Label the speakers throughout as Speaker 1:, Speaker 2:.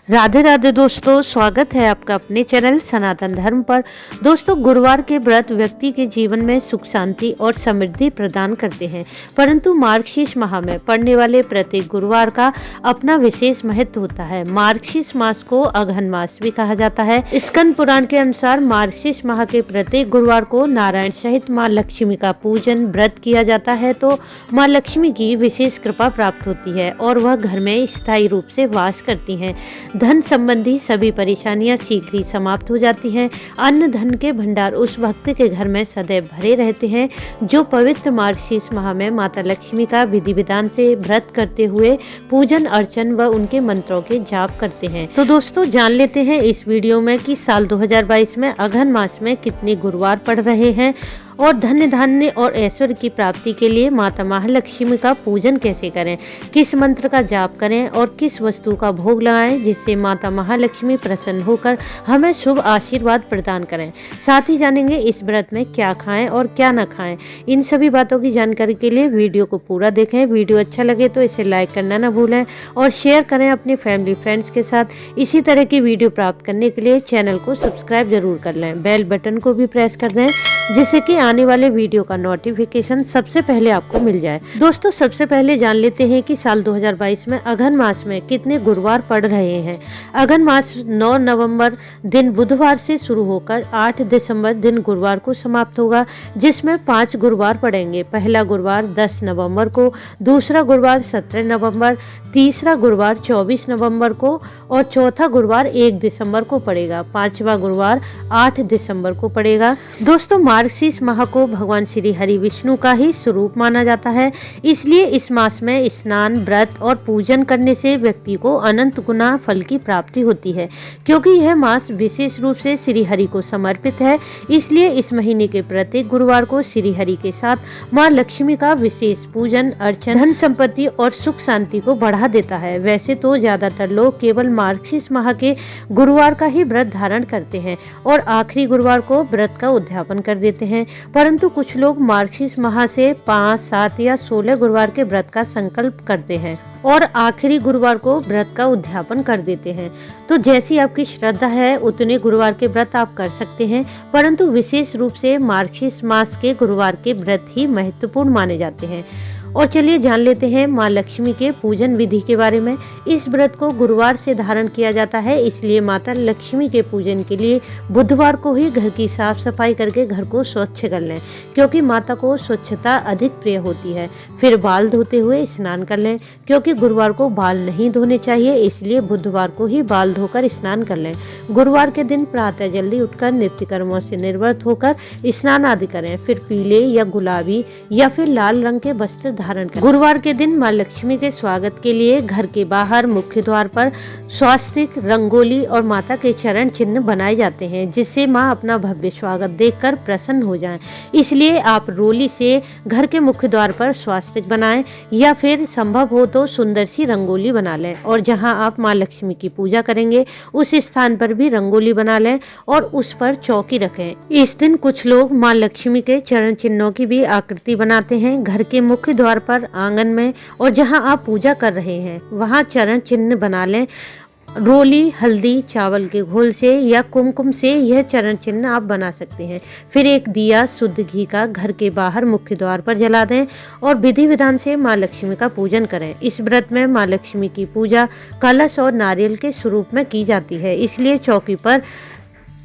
Speaker 1: राधे राधे दोस्तों, स्वागत है आपका अपने चैनल सनातन धर्म पर। दोस्तों, गुरुवार के व्रत व्यक्ति के जीवन में सुख शांति और समृद्धि प्रदान करते हैं, परंतु मार्गशीर्ष माह में पड़ने वाले प्रत्येक गुरुवार का अपना विशेष महत्व होता है। मार्गशीर्ष मास को अघन मास भी कहा जाता है। स्कंद पुराण के अनुसार मार्गशीर्ष माह के प्रत्येक गुरुवार को नारायण सहित माँ लक्ष्मी का पूजन व्रत किया जाता है, तो माँ लक्ष्मी की विशेष कृपा प्राप्त होती है और वह घर में स्थायी रूप से वास करती हैं। धन संबंधी सभी परेशानियां शीघ्र ही समाप्त हो जाती हैं। अन्न धन के भंडार उस भक्त के घर में सदैव भरे रहते हैं जो पवित्र मार्गशीर्ष माह में माता लक्ष्मी का विधि विधान से व्रत करते हुए पूजन अर्चन व उनके मंत्रों के जाप करते हैं। तो दोस्तों, जान लेते हैं इस वीडियो में कि साल 2022 में अघन मास में कितने गुरुवार पड़ रहे हैं और धन्य धान्य और ऐश्वर्य की प्राप्ति के लिए माता महालक्ष्मी का पूजन कैसे करें, किस मंत्र का जाप करें और किस वस्तु का भोग लगाएं जिससे माता महालक्ष्मी प्रसन्न होकर हमें शुभ आशीर्वाद प्रदान करें। साथ ही जानेंगे इस व्रत में क्या खाएं और क्या न खाएं। इन सभी बातों की जानकारी के लिए वीडियो को पूरा देखें। वीडियो अच्छा लगे तो इसे लाइक करना न भूलें और शेयर करें अपने फैमिली फ्रेंड्स के साथ। इसी तरह की वीडियो प्राप्त करने के लिए चैनल को सब्सक्राइब जरूर कर लें, बेल बटन को भी प्रेस कर दें जिससे कि आने वाले वीडियो का नोटिफिकेशन सबसे पहले आपको मिल जाए। दोस्तों, सबसे पहले जान लेते हैं कि साल 2022 में अघन मास में कितने गुरुवार पड़ रहे हैं। अघन मास 9 नवंबर दिन बुधवार से शुरू होकर 8 दिसंबर दिन गुरुवार को समाप्त होगा, जिसमें 5 गुरुवार पड़ेंगे। पहला गुरुवार 10 नवंबर को, दूसरा गुरुवार 17 नवंबर, तीसरा गुरुवार 24 नवंबर को और चौथा गुरुवार 1 दिसंबर को पड़ेगा। पांचवा गुरुवार 8 दिसंबर को पड़ेगा। दोस्तों, मार्गशीर्ष माह को भगवान श्री हरि विष्णु का ही स्वरूप माना जाता है, इसलिए इस मास में स्नान, व्रत और पूजन करने से व्यक्ति को अनंत गुना फल की प्राप्ति होती है। क्योंकि यह मास विशेष रूप से श्री हरि को समर्पित है, इसलिए इस महीने के प्रत्येक गुरुवार को श्री हरि के साथ माँ लक्ष्मी का विशेष पूजन अर्चन धन संपत्ति और सुख शांति को बढ़ा देता है। वैसे तो ज्यादातर लोग केवल मार्गशीर्ष माह के गुरुवार का ही व्रत धारण करते हैं और आखिरी गुरुवार को व्रत का उद्यापन कर देते हैं, परंतु कुछ लोग मार्गशीर्ष माह से 5, 7 या 16 गुरुवार के व्रत का संकल्प करते हैं और आखिरी गुरुवार को व्रत का उद्यापन कर देते हैं। तो जैसी आपकी श्रद्धा है उतने गुरुवार के व्रत आप कर सकते हैं, परंतु विशेष रूप से मार्गशीर्ष मास के गुरुवार के व्रत ही महत्वपूर्ण माने जाते हैं। और चलिए जान लेते हैं माँ लक्ष्मी के पूजन विधि के बारे में। इस व्रत को गुरुवार से धारण किया जाता है, इसलिए माता लक्ष्मी के पूजन के लिए बुधवार को ही घर की साफ सफाई करके घर को स्वच्छ कर लें, क्योंकि माता को स्वच्छता अधिक प्रिय होती है। फिर बाल धोते हुए स्नान कर लें, क्योंकि गुरुवार को बाल नहीं धोने चाहिए, इसलिए बुधवार को ही बाल धोकर स्नान कर लें। गुरुवार के दिन प्रातः जल्दी उठकर नित्य कर्मों से निवृत्त होकर स्नान आदि करें। फिर पीले या गुलाबी या फिर लाल रंग के वस्त्र धारण करें। गुरुवार के दिन माँ लक्ष्मी के स्वागत के लिए घर के बाहर मुख्य द्वार पर स्वास्तिक, रंगोली और माता के चरण चिन्ह बनाए जाते हैं, जिससे माँ अपना भव्य स्वागत देखकर प्रसन्न हो जाएं। इसलिए आप रोली से घर के मुख्य द्वार पर स्वास्तिक बनाएं या फिर संभव हो तो सुंदर सी रंगोली बना लें और जहां आप माँ लक्ष्मी की पूजा करेंगे उस स्थान पर भी रंगोली बना लें और उस पर चौकी रखें। इस दिन कुछ लोग माँ लक्ष्मी के चरण चिन्हों की भी आकृति बनाते हैं। घर के मुख्य द्वार पर, आंगन में और जहां आप पूजा कर रहे हैं वहां चरण चिन्ह बना लें। रोली, हल्दी, चावल के घोल से या कुमकुम से यह चरण चिन्ह आप बना सकते हैं। फिर एक दिया शुद्ध घी का घर के बाहर मुख्य द्वार पर जला दें और विधि विधान से माँ लक्ष्मी का पूजन करें। इस व्रत में माँ लक्ष्मी की पूजा कलश और नारियल के स्वरूप में की जाती है, इसलिए चौकी पर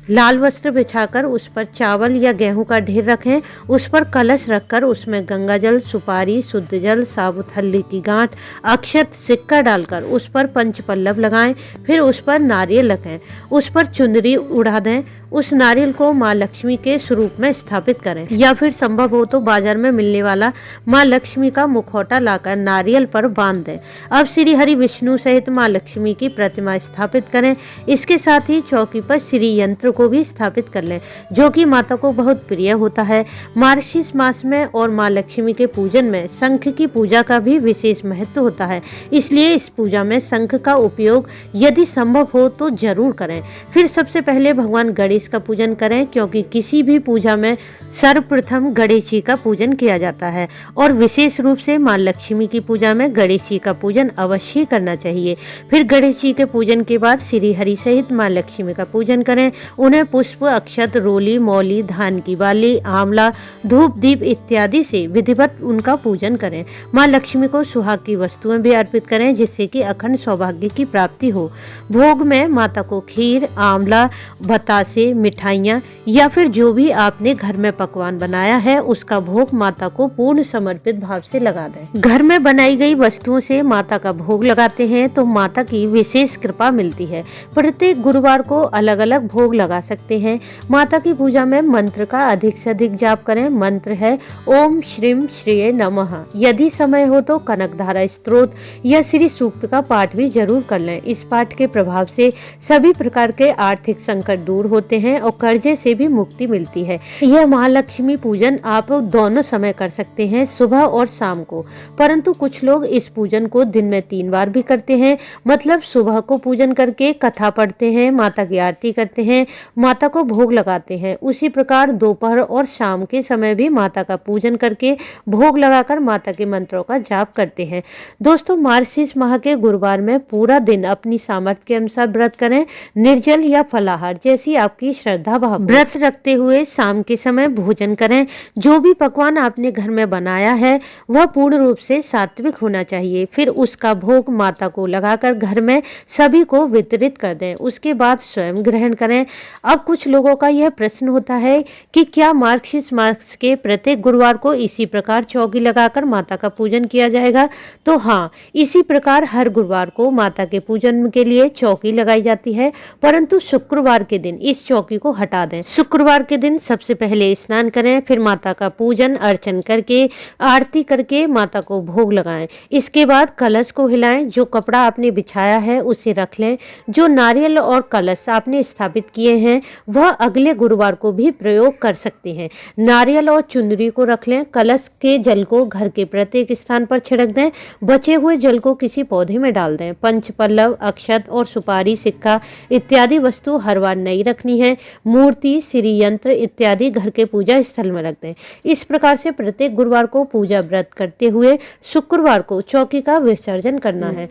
Speaker 1: लाल वस्त्र बिछाकर उस पर चावल या गेहूं का ढेर रखें। उस पर कलश रखकर उसमें गंगा जल, सुपारी, शुद्ध जल, साबुत हल्दी की गांठ, अक्षत, सिक्का डालकर उस पर पंचपल्लव लगाएं। फिर उस पर नारियल रखें, उस पर चुनरी उड़ा दें। उस नारियल को माँ लक्ष्मी के स्वरूप में स्थापित करें या फिर संभव हो तो बाजार में मिलने वाला माँ लक्ष्मी का मुखौटा लाकर नारियल पर बांध दें। अब श्री हरि विष्णु सहित माँ लक्ष्मी की प्रतिमा स्थापित करें। इसके साथ ही चौकी पर श्री यंत्र को भी स्थापित कर लें, जो कि माता को बहुत प्रिय होता है। मार्गशीर्ष मास में और माँ लक्ष्मी के पूजन में शंख की पूजा का भी विशेष महत्व होता है, इसलिए इस पूजा में शंख का उपयोग यदि संभव हो तो जरूर करें। फिर सबसे पहले भगवान गणेश गणेश का पूजन करें, क्योंकि किसी भी पूजा में सर्वप्रथम गणेश जी का पूजन किया जाता है और विशेष रूप से मां लक्ष्मी की पूजा में गणेश जी का पूजन अवश्य ही करना चाहिए। फिर गणेश जी के पूजन के बाद श्री हरि सहित मां लक्ष्मी का पूजन करें। उन्हें पुष्प, अक्षत, रोली, मौली, धान की बाली, आंवला, धूप, दीप इत्यादि से विधिवत उनका पूजन करें। मां लक्ष्मी को सुहाग की वस्तुएं भी अर्पित करें, जिससे कि अखंड सौभाग्य की प्राप्ति हो। भोग में माता को खीर, आंवला, बतासे, मिठाइयाँ या फिर जो भी आपने घर में पकवान बनाया है उसका भोग माता को पूर्ण समर्पित भाव से लगा दें। घर में बनाई गई वस्तुओं से माता का भोग लगाते हैं तो माता की विशेष कृपा मिलती है। प्रत्येक गुरुवार को अलग अलग भोग लगा सकते हैं। माता की पूजा में मंत्र का अधिक से अधिक जाप करें। मंत्र है ओम श्रीम श्रीये नमः। यदि समय हो तो कनकधारा स्तोत्र या श्री सूक्त का पाठ भी जरूर कर लें। इस पाठ के प्रभाव से सभी प्रकार के आर्थिक संकट दूर होते हैं और कर्जे से भी मुक्ति मिलती है। यह महालक्ष्मी पूजन आप दोनों समय कर सकते हैं, सुबह और शाम को, परंतु कुछ लोग इस पूजन को दिन में 3 बार भी करते हैं। मतलब सुबह को पूजन करके कथा पढ़ते हैं, माता की आरती करते हैं, माता को भोग लगाते हैं। उसी प्रकार दोपहर और शाम के समय भी माता का पूजन करके भोग लगाकर माता के मंत्रों का जाप करते हैं। दोस्तों, मार्गशीर्ष माह के गुरुवार में पूरा दिन अपनी सामर्थ्य के अनुसार व्रत करें। निर्जल या फलाहार जैसी आपकी श्रद्धा भाव। व्रत रखते हुए शाम के समय भोजन करें। जो भी पकवान आपने घर में बनाया है वह पूर्ण रूप से सात्विक होना चाहिए। फिर उसका भोग माता को लगाकर घर में सभी को वितरित कर दें। उसके बाद स्वयं ग्रहण करें। अब कुछ लोगों का यह प्रश्न होता है कि क्या मार्गशीर्ष मास के प्रत्येक गुरुवार को इसी प्रकार चौकी लगाकर माता का पूजन किया जाएगा? तो हाँ, इसी प्रकार हर गुरुवार को माता के पूजन के लिए चौकी लगाई जाती है, परंतु शुक्रवार के दिन इस चौकी को हटा दें। शुक्रवार के दिन सबसे पहले स्नान करें, फिर माता का पूजन अर्चन करके आरती करके माता को भोग लगाएं। इसके बाद कलश को हिलाएं। जो कपड़ा आपने बिछाया है उसे रख लें। जो नारियल और कलश आपने स्थापित किए हैं वह अगले गुरुवार को भी प्रयोग कर सकते हैं। नारियल और चुनरी को रख लें। कलश के जल को घर के प्रत्येक स्थान पर छिड़क दें। बचे हुए जल को किसी पौधे में डाल दें। पंच पल्लव, अक्षत और सुपारी, सिक्का इत्यादि वस्तु हर बार नई रखनी है। मूर्ति, श्री यंत्र इत्यादि घर के पूजा स्थल में रख दें। इस प्रकार से प्रत्येक गुरुवार को पूजा व्रत करते हुए शुक्रवार को चौकी का विसर्जन करना है।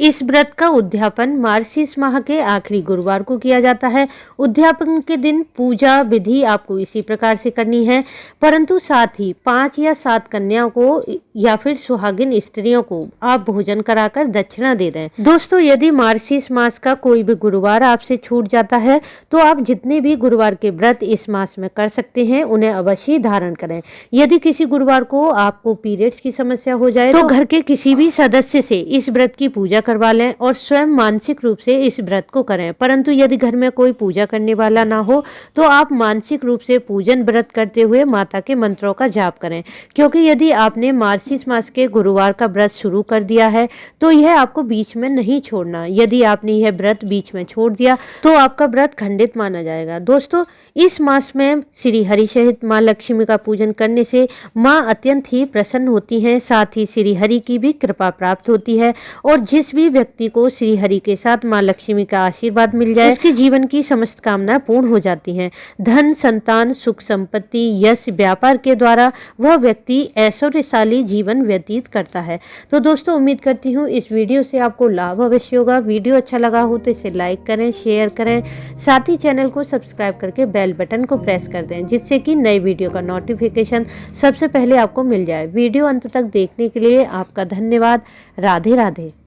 Speaker 1: इस व्रत का उद्यापन मार्गशीर्ष माह के आखिरी गुरुवार को किया जाता है। उद्यापन के दिन पूजा विधि आपको इसी प्रकार से करनी है, परंतु साथ ही 5 या 7 कन्याओं को या फिर सुहागिन स्त्रियों को आप भोजन कराकर दक्षिणा दे दें। दोस्तों, यदि मार्गशीर्ष मास का कोई भी गुरुवार आपसे छूट जाता है तो आप जितने भी गुरुवार के व्रत इस मास में कर सकते हैं उन्हें अवश्य धारण करें। यदि किसी गुरुवार को आपको पीरियड्स की समस्या हो जाए तो घर के किसी भी सदस्य से इस व्रत की पूजा करवा लें और स्वयं मानसिक रूप से इस व्रत को करें। परंतु यदि घर में कोई पूजा करने वाला ना हो तो आप मानसिक रूप से पूजन व्रत करते हुए माता के मंत्रों का जाप करें, क्योंकि यदि आपने मार्गशीर्ष मास के गुरुवार का व्रत शुरू कर दिया है तो यह आपको बीच में नहीं छोड़ना। यदि आपने यह व्रत बीच में छोड़ दिया तो आपका व्रत खंडित माना जाएगा। दोस्तों, इस मास में श्री हरि सहित मां लक्ष्मी का पूजन करने से मां अत्यंत ही प्रसन्न होती हैं। साथ ही श्री हरि की भी कृपा प्राप्त होती है और जिस भी व्यक्ति को श्री हरि के साथ मां लक्ष्मी का आशीर्वाद मिल जाए उसके जीवन की समस्त कामनाएं पूर्ण हो जाती हैं। धन, संतान, सुख, संपत्ति, यश, व्यापार के द्वारा वह व्यक्ति ऐश्वर्यशाली जीवन व्यतीत करता है। तो दोस्तों, उम्मीद करती हूँ इस वीडियो से आपको लाभ अवश्य होगा। वीडियो अच्छा लगा हो तो इसे लाइक करें, शेयर करें, साथ ही चैनल को सब्सक्राइब करके बेल बटन को प्रेस कर दें, जिससे कि नई वीडियो का नोटिफिकेशन सबसे पहले आपको मिल जाए। वीडियो अंत तक देखने के लिए आपका धन्यवाद। राधे राधे।